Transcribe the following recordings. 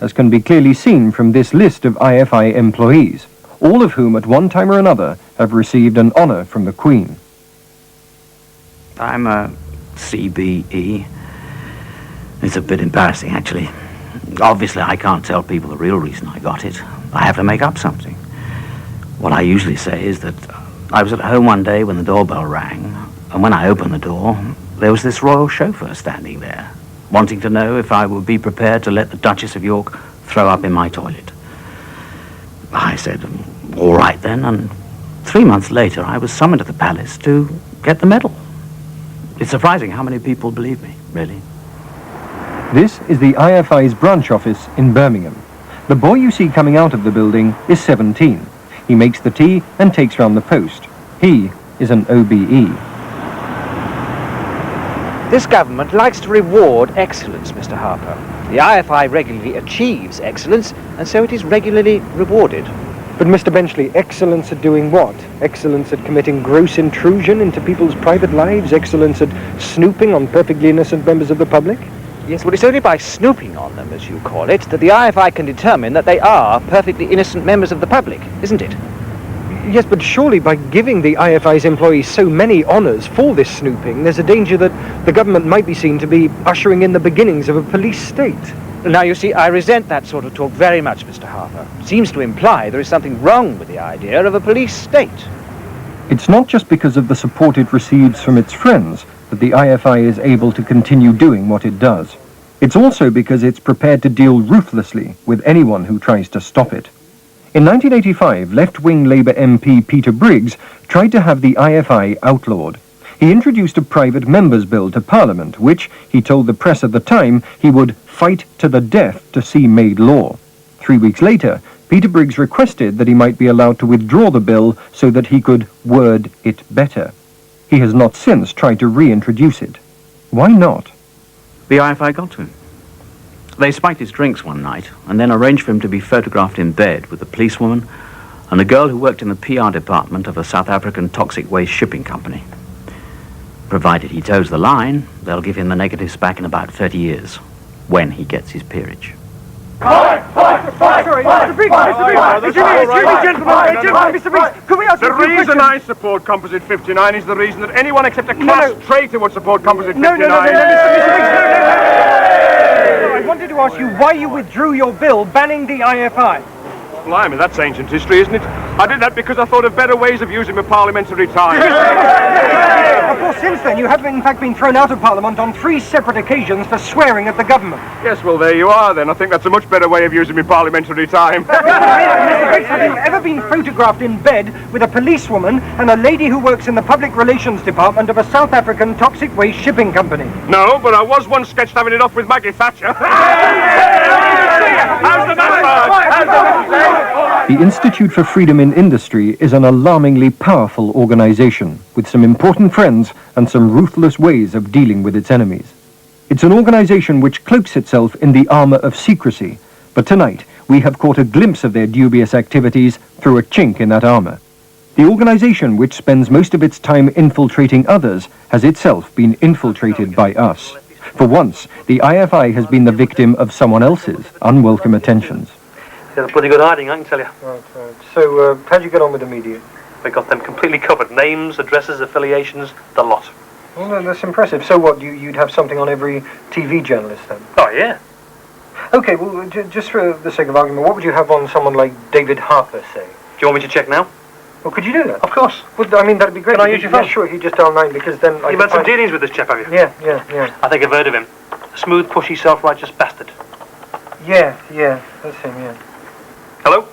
as can be clearly seen from this list of IFI employees, all of whom at one time or another have received an honour from the Queen. I'm a CBE. It's a bit embarrassing, actually. Obviously, I can't tell people the real reason I got it. I have to make up something. What I usually say is that I was at home one day when the doorbell rang, and when I opened the door, there was this royal chauffeur standing there, wanting to know if I would be prepared to let the Duchess of York throw up in my toilet. I said, all right then, and 3 months later I was summoned to the palace to get the medal. It's surprising how many people believe me, really. This is the IFI's branch office in Birmingham. The boy you see coming out of the building is 17. He makes the tea and takes round the post. He is an OBE. This government likes to reward excellence, Mr. Harper. The IFI regularly achieves excellence, and so it is regularly rewarded. But Mr. Benchley, excellence at doing what? Excellence at committing gross intrusion into people's private lives? Excellence at snooping on perfectly innocent members of the public? Yes, well, it's only by snooping on them, as you call it, that the IFI can determine that they are perfectly innocent members of the public, isn't it? Yes, but surely by giving the IFI's employees so many honours for this snooping, there's a danger that the government might be seen to be ushering in the beginnings of a police state. Now, you see, I resent that sort of talk very much, Mr. Harper. It seems to imply there is something wrong with the idea of a police state. It's not just because of the support it receives from its friends that the IFI is able to continue doing what it does. It's also because it's prepared to deal ruthlessly with anyone who tries to stop it. In 1985, left-wing Labour MP Peter Briggs tried to have the IFI outlawed. He introduced a private member's bill to Parliament, which, he told the press at the time, he would fight to the death to see made law. 3 weeks later, Peter Briggs requested that he might be allowed to withdraw the bill so that he could word it better. He has not since tried to reintroduce it. Why not? The IFI got to him. They spiked his drinks one night and then arranged for him to be photographed in bed with a policewoman and a girl who worked in the PR department of a South African toxic waste shipping company. Provided he toes the line, they'll give him the negatives back in about 30 years, when he gets his peerage. Sorry, Mr. Briggs, Mr. Briggs, could we ask you a few questions? The reason I support Composite 59 is the reason that anyone except a class traitor would support Composite 59. No, Mr. Briggs, I wanted to ask you why you withdrew your bill banning the IFI. Blimey, that's ancient history, isn't it? I did that because I thought of better ways of using my parliamentary time. Of course, since then, you have in fact been thrown out of Parliament on 3 separate occasions for swearing at the government. Yes, well, there you are, then. I think that's a much better way of using my parliamentary time. Mr. Briggs, have you ever been photographed in bed with a policewoman and a lady who works in the public relations department of a South African toxic waste shipping company? No, but I was once sketched having it off with Maggie Thatcher. How's the massage? The Institute for Freedom in Industry is an alarmingly powerful organization with some important friends and some ruthless ways of dealing with its enemies. It's an organization which cloaks itself in the armor of secrecy, but tonight we have caught a glimpse of their dubious activities through a chink in that armor. The organization which spends most of its time infiltrating others has itself been infiltrated by us. For once, the IFI has been the victim of someone else's unwelcome attentions. They had a bloody good hiding, I can tell you. Right. So, how'd you get on with the media? We got them completely covered. Names, addresses, affiliations, the lot. Well, that's impressive. So what, you'd have something on every TV journalist then? Oh, yeah. Okay, well, just for the sake of argument, what would you have on someone like David Harper, say? Do you want me to check now? Well, could you do that? Of course. Well, I mean, that'd be great. Can I use your phone? Yeah, sure, if you just dial 9, because then You've had some dealings with this chap, have you? Yeah. I think I've heard of him. A smooth, pushy, self-righteous bastard. Yeah, that's him, yeah. Hello?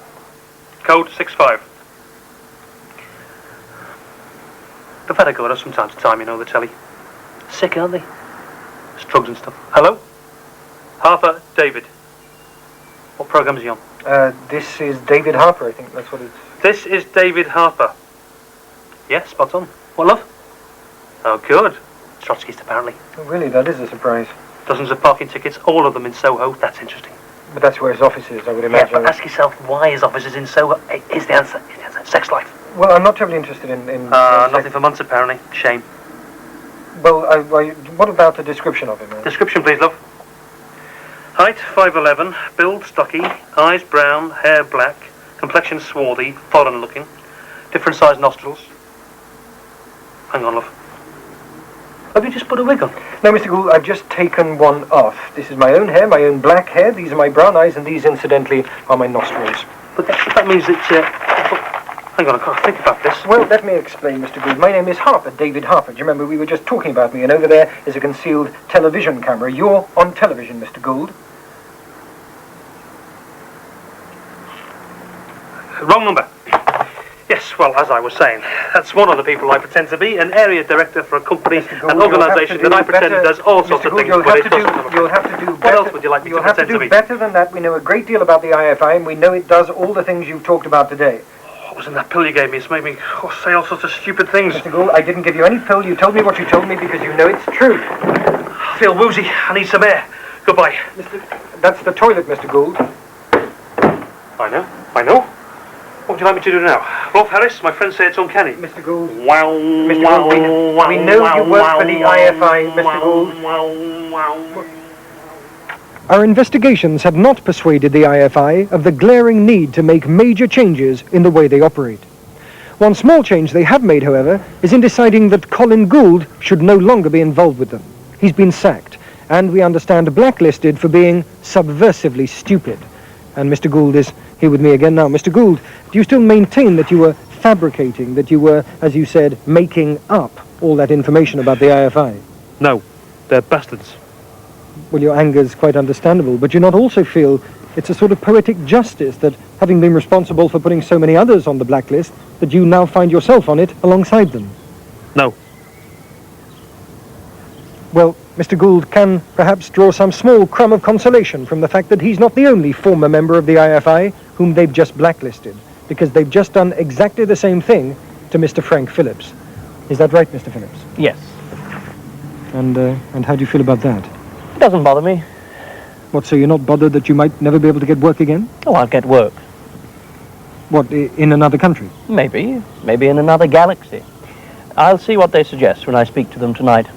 Code 65. They've had a go at us from time to time, you know, the telly. Sick, aren't they? It's drugs and stuff. Hello? Harper, David. What programme is he on? This is David Harper, I think that's what it's... This is David Harper. Yeah, spot on. What, love? Oh, good. Trotskyist, apparently. Oh, really, that is a surprise. Dozens of parking tickets, all of them in Soho. That's interesting. But that's where his office is, I would imagine. Yeah, but ask yourself why his office is in Soho. Here's the answer. Sex life. Well, I'm not terribly interested in nothing for months, apparently. Shame. Well, what about the description of him? Description, please, love. Height 5'11", build stocky, eyes brown, hair black, complexion swarthy, foreign looking, different sized nostrils. Hang on, love. Have you just put a wig on? No, Mr. Gould, I've just taken one off. This is my own hair, my own black hair. These are my brown eyes, and these, incidentally, are my nostrils. But that means that, hang on, I can't think about this. Well, let me explain, Mr. Gould. My name is Harper, David Harper. Do you remember we were just talking about me, and over there is a concealed television camera. You're on television, Mr. Gould. Wrong number. Yes, well, as I was saying, that's one of the people I pretend to be, an area director for a company, an organisation that I pretend does all sorts of things, but it doesn't come You'll have to do better. What else would you like me to pretend to be? You'll have to do better than that. We know a great deal about the IFI, and we know it does all the things you've talked about today. What was in that pill you gave me? It's made me say all sorts of stupid things. Mr. Gould, I didn't give you any pill. You told me what you told me because you know it's true. I feel woozy. I need some air. Goodbye. That's the toilet, Mr. Gould. I know. What would you like me to do now? Rolf Harris, my friends say it's uncanny. Mr. Gould. Wow. Mr. Gould, we know you work for the IFI, Mr. Gould. Our investigations have not persuaded the IFI of the glaring need to make major changes in the way they operate. One small change they have made, however, is in deciding that Colin Gould should no longer be involved with them. He's been sacked, and we understand blacklisted for being subversively stupid. And Mr. Gould is here with me again now. Mr. Gould, do you still maintain that you were fabricating, that you were, as you said, making up all that information about the IFI? No, they're bastards. Well, your anger is quite understandable, but do you not also feel it's a sort of poetic justice that, having been responsible for putting so many others on the blacklist, that you now find yourself on it alongside them? No. Well, Mr. Gould can perhaps draw some small crumb of consolation from the fact that he's not the only former member of the IFI whom they've just blacklisted, because they've just done exactly the same thing to Mr. Frank Phillips. Is that right, Mr. Phillips? Yes. And how do you feel about that? It doesn't bother me. What, so you're not bothered that you might never be able to get work again? Oh, I'll get work. What, in another country? Maybe in another galaxy. I'll see what they suggest when I speak to them tonight.